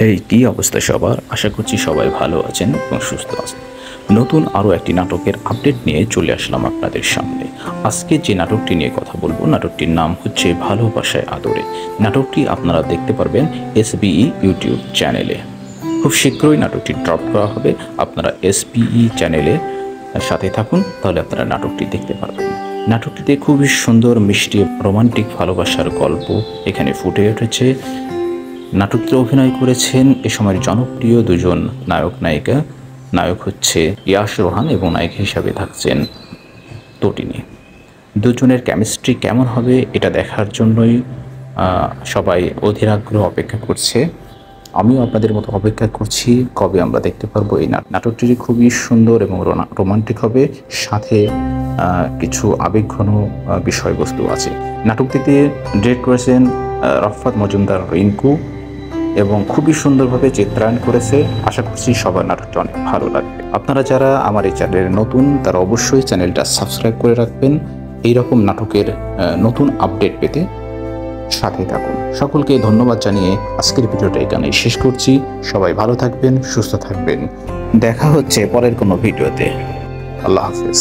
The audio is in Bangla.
এই কি অবস্থা সবার? আশা করছি সবাই ভালো আছেন এবং সুস্থ আছেন। নতুন আরও একটি নাটকের আপডেট নিয়ে চলে আসলাম আপনাদের সামনে। আজকে যে নাটকটি নিয়ে কথা বলবো, নাটকটির নাম হচ্ছে ভালোবাসায় আদরে। নাটকটি আপনারা দেখতে পারবেন SBE ইউটিউব চ্যানেলে। খুব শীঘ্রই নাটকটি ড্রপ করা হবে। আপনারা SBE চ্যানেলে সাথে থাকুন, তাহলে আপনারা নাটকটি দেখতে পারবেন। নাটকটিতে খুবই সুন্দর মিষ্টি রোমান্টিক ভালোবাসার গল্প এখানে ফুটে উঠেছে। নাটকটিতে অভিনয় করেছেন এ সময়ের জনপ্রিয় দুজন নায়ক নায়িকা। নায়ক হচ্ছে ইয়াশ রোহান এবং নায়িকা হিসাবে থাকছেন তটিনী। দুজনের কেমিস্ট্রি কেমন হবে এটা দেখার জন্যই সবাই অধীর আগ্রহ অপেক্ষা করছে। আমিও আপনাদের মতো অপেক্ষা করছি কবে আমরা দেখতে পারবো এই নাটকটি খুবই সুন্দর এবং রোমান্টিক হবে, সাথে কিছু আবেগঘন বিষয়বস্তু আছে। নাটকটিতে ডিরেক্ট করেছেন রফাত মজুমদার রিঙ্কু এবং খুবই সুন্দরভাবে চিত্রায়ন করেছে। আশা করছি সবার নাটকটা অনেক ভালো লাগবে। আপনারা যারা আমার এই চ্যানেলে নতুন তারা অবশ্যই চ্যানেলটা সাবস্ক্রাইব করে রাখবেন এইরকম নাটকের নতুন আপডেট পেতে সাথে থাকুন। সকলকে ধন্যবাদ জানিয়ে আজকের ভিডিওটা এখানেই শেষ করছি। সবাই ভালো থাকবেন, সুস্থ থাকবেন। দেখা হচ্ছে পরের কোনো ভিডিওতে। আল্লাহ হাফেজ।